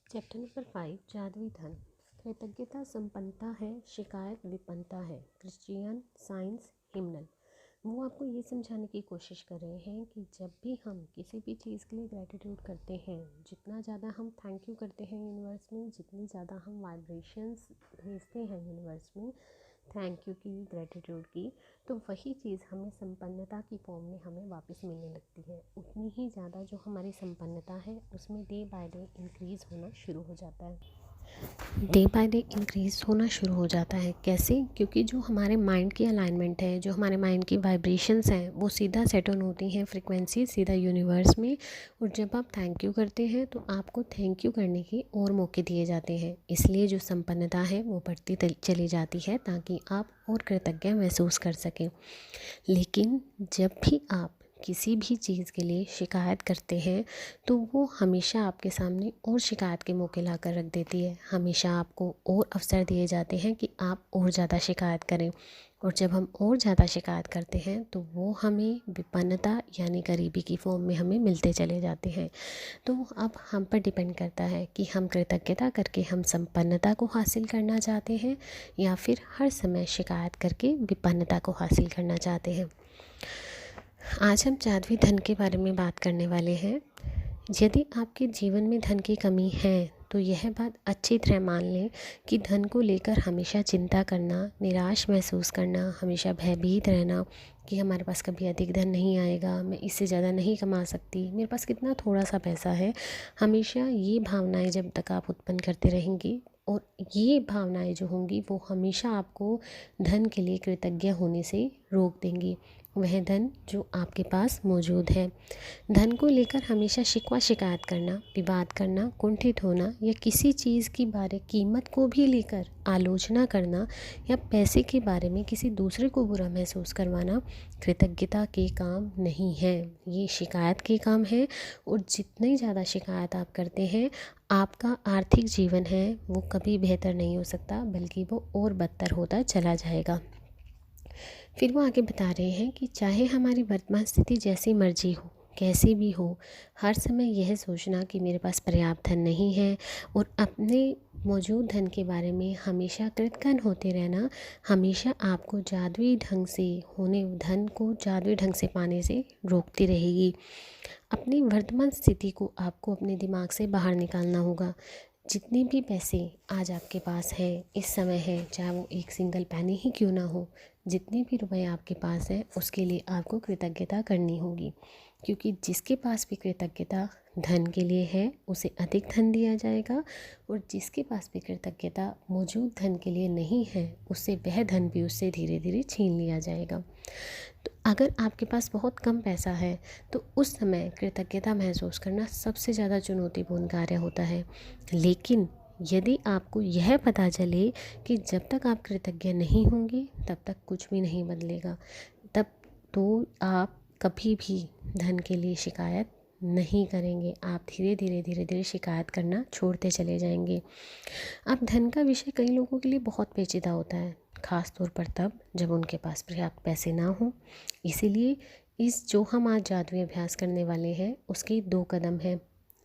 Chapter number 5 जादुई धन। कृतज्ञता संपन्नता है, शिकायत विपन्नता है। Christian science hymnal. वो आपको ये समझाने की कोशिश कर रहे हैं कि जब भी हम किसी भी चीज़ के लिए ग्रैटिट्यूड करते हैं, जितना ज़्यादा हम थैंक यू करते हैं यूनिवर्स में, जितनी ज़्यादा हम वाइब्रेशंस भेजते हैं यूनिवर्स में थैंक यू की, ग्रैटिट्यूड की, तो वही चीज़ हमें संपन्नता की फॉर्म में हमें वापस मिलने लगती है। उतनी ही ज़्यादा जो हमारी संपन्नता है उसमें डे बाय डे इंक्रीज़ होना शुरू हो जाता है। डे बाय डे इंक्रीज़ होना शुरू हो जाता है। कैसे? क्योंकि जो हमारे माइंड की अलाइनमेंट है, जो हमारे माइंड की वाइब्रेशंस हैं, वो सीधा सेट ऑन होती हैं फ्रिक्वेंसी सीधा यूनिवर्स में। और जब आप थैंक यू करते हैं तो आपको थैंक यू करने के और मौके दिए जाते हैं। इसलिए जो संपन्नता है वो बढ़ती चली जाती है ताकि आप और कृतज्ञ महसूस कर सकें। लेकिन जब भी आप किसी भी चीज़ के लिए शिकायत करते हैं तो वो हमेशा आपके सामने और शिकायत के मौके ला कर रख देती है। हमेशा आपको और अवसर दिए जाते हैं कि आप और ज़्यादा शिकायत करें। और जब हम और ज़्यादा शिकायत करते हैं तो वो हमें विपन्नता यानी गरीबी की फॉर्म में हमें मिलते चले जाते हैं। तो अब हम पर डिपेंड करता है कि हम कृतज्ञता करके हम संपन्नता को हासिल करना चाहते हैं या फिर हर समय शिकायत करके विपन्नता को हासिल करना चाहते हैं। आज हम जादुई धन के बारे में बात करने वाले हैं। यदि आपके जीवन में धन की कमी है तो यह बात अच्छी तरह मान लें कि धन को लेकर हमेशा चिंता करना, निराश महसूस करना, हमेशा भयभीत रहना कि हमारे पास कभी अधिक धन नहीं आएगा, मैं इससे ज़्यादा नहीं कमा सकती, मेरे पास कितना थोड़ा सा पैसा है, हमेशा ये भावनाएं जब तक आप उत्पन्न करते रहेंगी और ये भावनाएं जो होंगी वो हमेशा आपको धन के लिए कृतज्ञ होने से रोक देंगी। वह धन जो आपके पास मौजूद है। धन को लेकर हमेशा शिकवा शिकायत करना, विवाद करना, कुंठित होना या किसी चीज़ की बारे कीमत को भी लेकर आलोचना करना या पैसे के बारे में किसी दूसरे को बुरा महसूस करवाना कृतज्ञता के काम नहीं है, ये शिकायत के काम है। और जितनी ज़्यादा शिकायत आप करते हैं, आपका आर्थिक जीवन है वो कभी बेहतर नहीं हो सकता, बल्कि वो और बदतर होता चला जाएगा। फिर वो आगे बता रहे हैं कि चाहे हमारी वर्तमान स्थिति जैसी मर्जी हो, कैसी भी हो, हर समय यह सोचना कि मेरे पास पर्याप्त धन नहीं है और अपने मौजूद धन के बारे में हमेशा कृतज्ञ होते रहना हमेशा आपको जादुई ढंग से होने धन को जादुई ढंग से पाने से रोकती रहेगी। अपनी वर्तमान स्थिति को आपको अपने दिमाग से बाहर निकालना होगा। जितने भी पैसे आज आपके पास हैं, इस समय है, चाहे वो एक सिंगल पैनी ही क्यों ना हो, जितने भी रुपए आपके पास हैं उसके लिए आपको कृतज्ञता करनी होगी। क्योंकि जिसके पास भी कृतज्ञता धन के लिए है उसे अधिक धन दिया जाएगा, और जिसके पास भी कृतज्ञता मौजूद धन के लिए नहीं है उससे वह धन भी उससे धीरे धीरे छीन लिया जाएगा। तो अगर आपके पास बहुत कम पैसा है तो उस समय कृतज्ञता महसूस करना सबसे ज़्यादा चुनौतीपूर्ण कार्य होता है। लेकिन यदि आपको यह पता चले कि जब तक आप कृतज्ञ नहीं होंगे तब तक कुछ भी नहीं बदलेगा, तब तो आप कभी भी धन के लिए शिकायत नहीं करेंगे। आप धीरे धीरे शिकायत करना छोड़ते चले जाएंगे। अब धन का विषय कई लोगों के लिए बहुत पेचीदा होता है, ख़ास तौर पर तब जब उनके पास पर्याप्त पैसे ना हों। इसीलिए इस जो हम आज जादुई अभ्यास करने वाले हैं उसके 2 कदम हैं।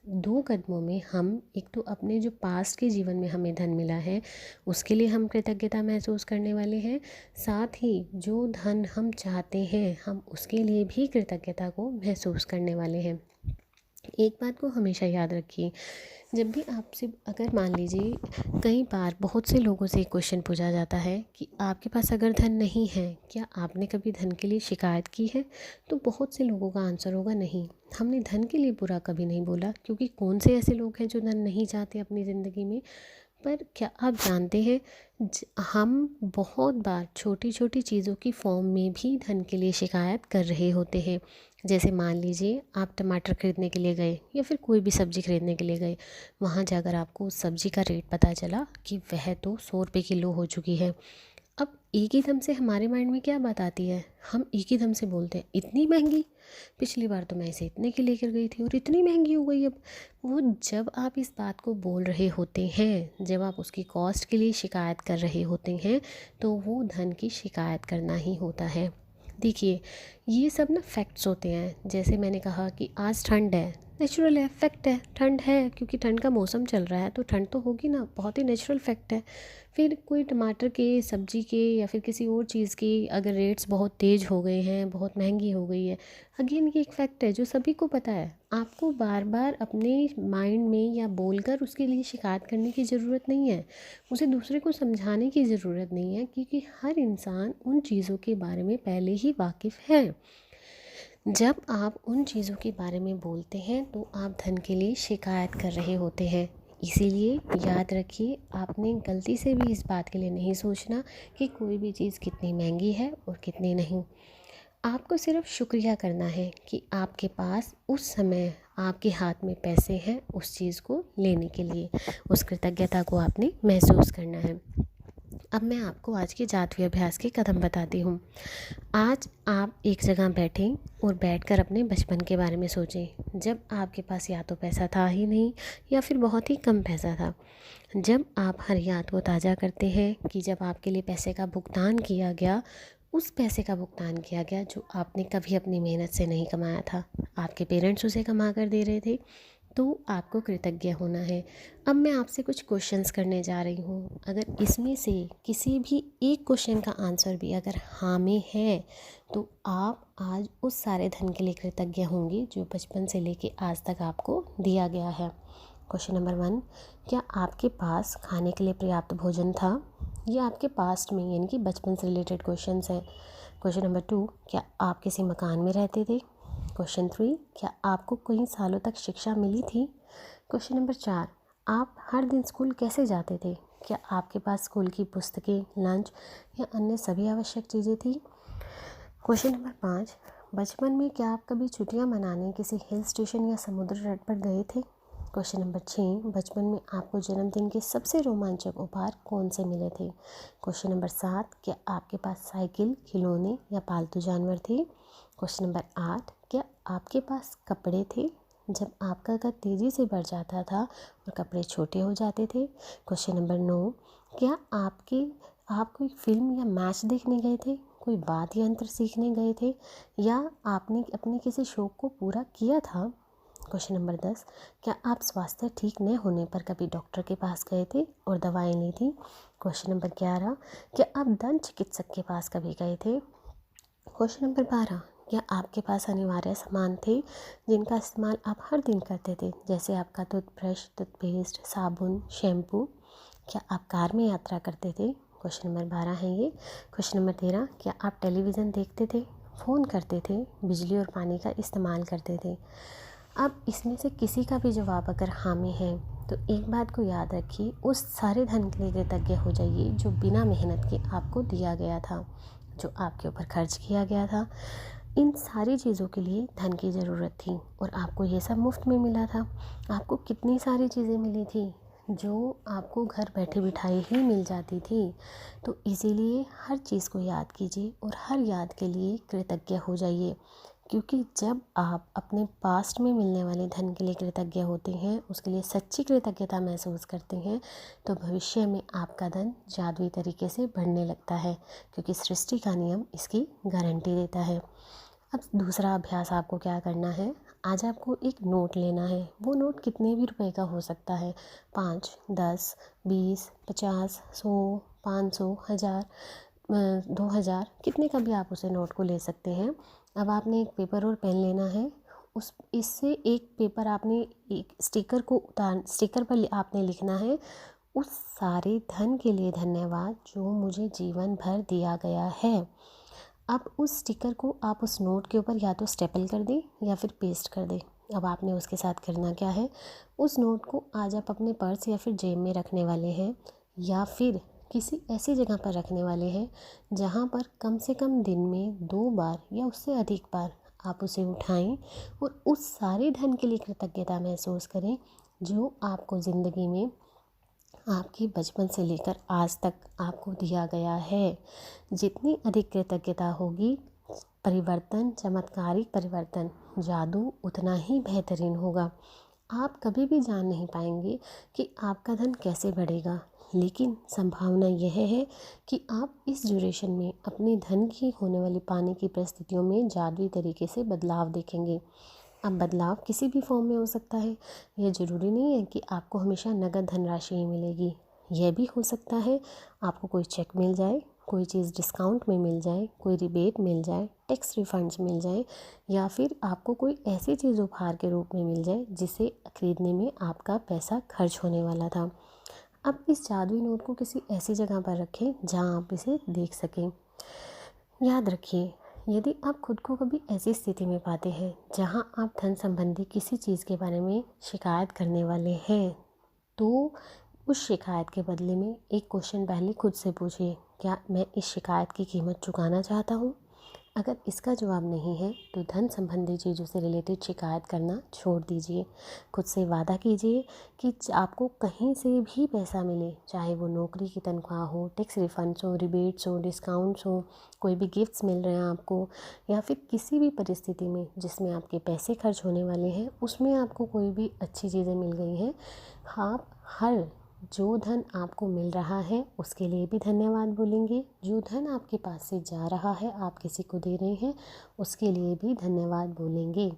2 कदमों में हम एक तो अपने जो पास्ट के जीवन में हमें धन मिला है उसके लिए हम कृतज्ञता महसूस करने वाले हैं, साथ ही जो धन हम चाहते हैं हम उसके लिए भी कृतज्ञता को महसूस करने वाले हैं। एक बात को हमेशा याद रखिए, जब भी आपसे अगर मान लीजिए कई बार बहुत से लोगों से क्वेश्चन पूछा जाता है कि आपके पास अगर धन नहीं है, क्या आपने कभी धन के लिए शिकायत की है? तो बहुत से लोगों का आंसर होगा नहीं। हमने धन के लिए बुरा कभी नहीं बोला, क्योंकि कौन से ऐसे लोग हैं जो धन नहीं चाहते अपनी ज़िंदगी में। पर क्या आप जानते हैं हम बहुत बार छोटी छोटी चीज़ों की फॉर्म में भी धन के लिए शिकायत कर रहे होते हैं। जैसे मान लीजिए आप टमाटर ख़रीदने के लिए गए या फिर कोई भी सब्ज़ी ख़रीदने के लिए गए, वहाँ जाकर आपको उस सब्ज़ी का रेट पता चला कि वह तो 100 रुपये किलो हो चुकी है। अब एक ही दम से हमारे माइंड में क्या बात आती है, हम एक ही दम से बोलते हैं इतनी महंगी, पिछली बार तो मैं इसे इतने की लेकर गई थी और इतनी महंगी हो गई अब। वो जब आप इस बात को बोल रहे होते हैं, जब आप उसकी कॉस्ट के लिए शिकायत कर रहे होते हैं, तो वो धन की शिकायत करना ही होता है। देखिए ये सब ना फैक्ट्स होते हैं। जैसे मैंने कहा कि आज ठंड है, नेचुरल इफेक्ट है, ठंड है क्योंकि ठंड का मौसम चल रहा है तो ठंड तो होगी ना, बहुत ही नेचुरल फैक्ट है। फिर कोई टमाटर के, सब्जी के या फिर किसी और चीज़ की अगर रेट्स बहुत तेज़ हो गए हैं, बहुत महंगी हो गई है, अगेन ये एक फैक्ट है जो सभी को पता है। आपको बार बार अपने माइंड में या बोलकर उसके लिए शिकायत करने की ज़रूरत नहीं है, उसे दूसरे को समझाने की ज़रूरत नहीं है, क्योंकि हर इंसान उन चीज़ों के बारे में पहले ही वाकिफ़ है। जब आप उन चीज़ों के बारे में बोलते हैं तो आप धन के लिए शिकायत कर रहे होते हैं। इसीलिए याद रखिए, आपने गलती से भी इस बात के लिए नहीं सोचना कि कोई भी चीज़ कितनी महंगी है और कितनी नहीं। आपको सिर्फ शुक्रिया करना है कि आपके पास उस समय आपके हाथ में पैसे हैं उस चीज़ को लेने के लिए। उस कृतज्ञता को आपने महसूस करना है। अब मैं आपको आज के जादुई अभ्यास के कदम बताती हूँ। आज आप एक जगह बैठें और बैठकर अपने बचपन के बारे में सोचें, जब आपके पास या तो पैसा था ही नहीं या फिर बहुत ही कम पैसा था। जब आप हर याद को ताज़ा करते हैं कि जब आपके लिए पैसे का भुगतान किया गया, उस पैसे का भुगतान किया गया जो आपने कभी अपनी मेहनत से नहीं कमाया था, आपके पेरेंट्स उसे कमा कर दे रहे थे, तो आपको कृतज्ञ होना है। अब मैं आपसे कुछ क्वेश्चंस करने जा रही हूँ। अगर इसमें से किसी भी एक क्वेश्चन का आंसर भी अगर हाँ में है तो आप आज उस सारे धन के लिए कृतज्ञ होंगे जो बचपन से लेके आज तक आपको दिया गया है। क्वेश्चन नंबर 1, क्या आपके पास खाने के लिए पर्याप्त भोजन था? ये आपके पास्ट में यानी कि बचपन से रिलेटेड क्वेश्चंस हैं। क्वेश्चन नंबर 2, क्या आप किसी मकान में रहते थे? क्वेश्चन 3, क्या आपको कई सालों तक शिक्षा मिली थी? क्वेश्चन नंबर 4, आप हर दिन स्कूल कैसे जाते थे? क्या आपके पास स्कूल की पुस्तकें, लंच या अन्य सभी आवश्यक चीज़ें थी? क्वेश्चन नंबर 5, बचपन में क्या आप कभी छुट्टियां मनाने किसी हिल स्टेशन या समुद्र तट पर गए थे? क्वेश्चन नंबर 6, बचपन में आपको जन्मदिन के सबसे रोमांचक उपहार कौन से मिले थे? क्वेश्चन नंबर 7, क्या आपके पास साइकिल, खिलौने या पालतू जानवर थे? क्वेश्चन नंबर 8, क्या आपके पास कपड़े थे जब आपका कद तेज़ी से बढ़ जाता था और कपड़े छोटे हो जाते थे? क्वेश्चन नंबर 9, क्या आप कोई फिल्म या मैच देखने गए थे, कोई वाद्य यंत्र सीखने गए थे या आपने अपने किसी शौक को पूरा किया था? क्वेश्चन नंबर 10, क्या आप स्वास्थ्य ठीक न होने पर कभी डॉक्टर के पास गए थे और दवाएं ली थी? क्वेश्चन नंबर 11, क्या आप दंत चिकित्सक के पास कभी गए थे? क्वेश्चन नंबर 12, क्या आपके पास अनिवार्य सामान थे जिनका इस्तेमाल आप हर दिन करते थे, जैसे आपका टूथब्रश, टूथपेस्ट, साबुन, शैम्पू? क्या आप कार में यात्रा करते थे? क्वेश्चन नंबर 12 है ये। क्वेश्चन नंबर 13, क्या आप टेलीविज़न देखते थे, फ़ोन करते थे, बिजली और पानी का इस्तेमाल करते थे? अब इसमें से किसी का भी जवाब अगर हाँ में है तो एक बात को याद रखिए, उस सारे धन के लिए कृतज्ञ हो जाइए जो बिना मेहनत के आपको दिया गया था, जो आपके ऊपर खर्च किया गया था। इन सारी चीज़ों के लिए धन की ज़रूरत थी और आपको ये सब मुफ्त में मिला था। आपको कितनी सारी चीज़ें मिली थी जो आपको घर बैठे बिठाए ही मिल जाती थी। तो इसीलिए हर चीज़ को याद कीजिए और हर याद के लिए कृतज्ञ हो जाइए, क्योंकि जब आप अपने पास्ट में मिलने वाले धन के लिए कृतज्ञ होते हैं, उसके लिए सच्ची कृतज्ञता महसूस करते हैं, तो भविष्य में आपका धन जादुई तरीके से बढ़ने लगता है, क्योंकि सृष्टि का नियम इसकी गारंटी देता है। अब दूसरा अभ्यास आपको क्या करना है, आज आपको एक नोट लेना है। वो नोट कितने भी रुपए का हो सकता है, 5, 10, 20, 50, 100, 500, 1000, 2000, कितने का भी आप उसे नोट को ले सकते हैं। अब आपने एक पेपर और पेन लेना है। इससे एक पेपर आपने एक स्टिकर पर आपने लिखना है, उस सारे धन के लिए धन्यवाद जो मुझे जीवन भर दिया गया है। अब उस स्टिकर को आप उस नोट के ऊपर या तो स्टेपल कर दें या फिर पेस्ट कर दें। अब आपने उसके साथ करना क्या है, उस नोट को आज आप अपने पर्स या फिर जेब में रखने वाले हैं, या फिर किसी ऐसी जगह पर रखने वाले हैं जहाँ पर कम से कम दिन में 2 बार या उससे अधिक बार आप उसे उठाएं और उस सारे धन के लिए कृतज्ञता महसूस करें जो आपको ज़िंदगी में आपके बचपन से लेकर आज तक आपको दिया गया है। जितनी अधिक कृतज्ञता होगी, परिवर्तन, चमत्कारिक परिवर्तन, जादू उतना ही बेहतरीन होगा। आप कभी भी जान नहीं पाएंगे कि आपका धन कैसे बढ़ेगा, लेकिन संभावना यह है कि आप इस ड्यूरेशन में अपने धन की होने वाली पाने की परिस्थितियों में जादुई तरीके से बदलाव देखेंगे। अब बदलाव किसी भी फॉर्म में हो सकता है। यह ज़रूरी नहीं है कि आपको हमेशा नगद धनराशि ही मिलेगी। यह भी हो सकता है आपको कोई चेक मिल जाए, कोई चीज़ डिस्काउंट में मिल जाए, कोई रिबेट मिल जाए, टैक्स रिफंड्स मिल जाए, या फिर आपको कोई ऐसी चीज़ उपहार के रूप में मिल जाए जिसे खरीदने में आपका पैसा खर्च होने वाला था। अब इस जादुई नोट को किसी ऐसी जगह पर रखें जहां आप इसे देख सकें। याद रखिए, यदि आप खुद को कभी ऐसी स्थिति में पाते हैं जहां आप धन संबंधी किसी चीज़ के बारे में शिकायत करने वाले हैं, तो उस शिकायत के बदले में एक क्वेश्चन पहले खुद से पूछिए, क्या मैं इस शिकायत की कीमत चुकाना चाहता हूँ? अगर इसका जवाब नहीं है तो धन संबंधी चीज़ों से रिलेटेड शिकायत करना छोड़ दीजिए। खुद से वादा कीजिए कि आपको कहीं से भी पैसा मिले, चाहे वो नौकरी की तनख्वाह हो, टैक्स रिफंड्स हो, रिबेट्स हो, डिस्काउंट्स हो, कोई भी गिफ्ट्स मिल रहे हैं आपको, या फिर किसी भी परिस्थिति में जिसमें आपके पैसे खर्च होने वाले हैं उसमें आपको कोई भी अच्छी चीज़ें मिल गई हैं, आप हर जो धन आपको मिल रहा है उसके लिए भी धन्यवाद बोलेंगे, जो धन आपके पास से जा रहा है आप किसी को दे रहे हैं उसके लिए भी धन्यवाद बोलेंगे।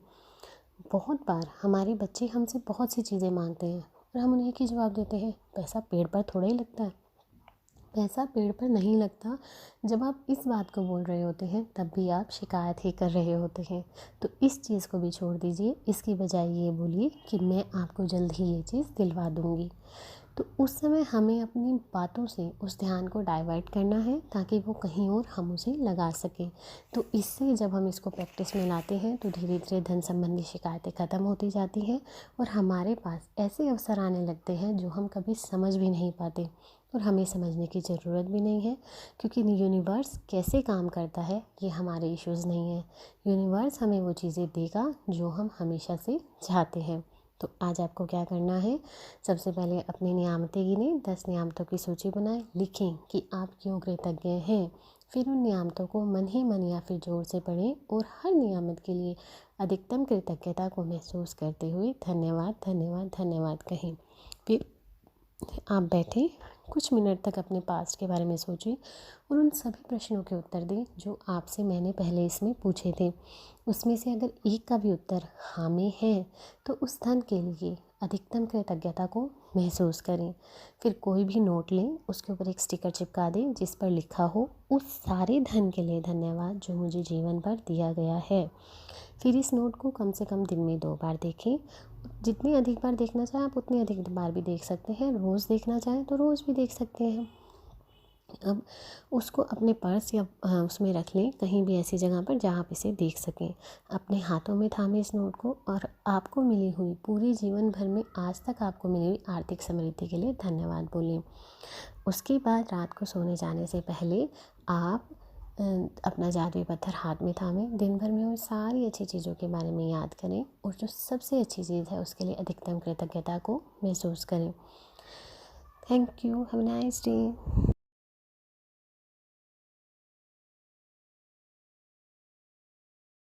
बहुत बार हमारे बच्चे हमसे बहुत सी चीज़ें मांगते हैं और हम उन्हें एक ही जवाब देते हैं, पैसा पेड़ पर थोड़ा ही लगता है। पैसा पेड़ पर नहीं लगता। जब आप इस बात को बोल रहे होते हैं तब भी आप शिकायत ही कर रहे होते हैं। तो इस चीज़ को भी छोड़ दीजिए, इसकी बजाय ये बोलिए कि मैं आपको जल्द ही ये चीज़ दिलवा दूँगी। तो उस समय हमें अपनी बातों से उस ध्यान को डाइवर्ट करना है ताकि वो कहीं और हम उसे लगा सकें। तो इससे जब हम इसको प्रैक्टिस में लाते हैं तो धीरे धीरे धन संबंधी शिकायतें ख़त्म होती जाती हैं और हमारे पास ऐसे अवसर आने लगते हैं जो हम कभी समझ भी नहीं पाते, और हमें समझने की ज़रूरत भी नहीं है, क्योंकि यूनिवर्स कैसे काम करता है ये हमारे इश्यूज़ नहीं है। यूनिवर्स हमें वो चीज़ें देगा जो हम हमेशा से चाहते हैं। तो आज आपको क्या करना है, सबसे पहले अपनी नियामतें गिनें, 10 नियामतों की सूची बनाएं, लिखें कि आप क्यों कृतज्ञ हैं। फिर उन नियामतों को मन ही मन या फिर जोर से पढ़ें और हर नियामत के लिए अधिकतम कृतज्ञता को महसूस करते हुए धन्यवाद धन्यवाद धन्यवाद कहें। फिर आप बैठें, कुछ मिनट तक अपने पास्ट के बारे में सोचें और उन सभी प्रश्नों के उत्तर दें जो आपसे मैंने पहले इसमें पूछे थे। उसमें से अगर एक का भी उत्तर हाँ में है तो उस धन के लिए अधिकतम कृतज्ञता को महसूस करें। फिर कोई भी नोट लें, उसके ऊपर एक स्टिकर चिपका दें जिस पर लिखा हो उस सारे धन के लिए धन्यवाद जो मुझे जीवन भर दिया गया है। फिर इस नोट को कम से कम दिन में 2 बार देखें। जितनी अधिक बार देखना चाहें आप उतनी अधिक बार भी देख सकते हैं। रोज़ देखना चाहें तो रोज़ भी देख सकते हैं। अब उसको अपने पर्स या उसमें रख लें, कहीं भी ऐसी जगह पर जहाँ आप इसे देख सकें। अपने हाथों में थामें इस नोट को और आपको मिली हुई पूरे जीवन भर में आज तक आपको मिली हुई आर्थिक समृद्धि के लिए धन्यवाद बोलें। उसके बाद रात को सोने जाने से पहले आप अपना जादुई पत्थर हाथ में थामें, दिन भर में हुई सारी अच्छी चीज़ों के बारे में याद करें और जो सबसे अच्छी चीज़ है उसके लिए अधिकतम कृतज्ञता को महसूस करें। Thank you, have a nice day.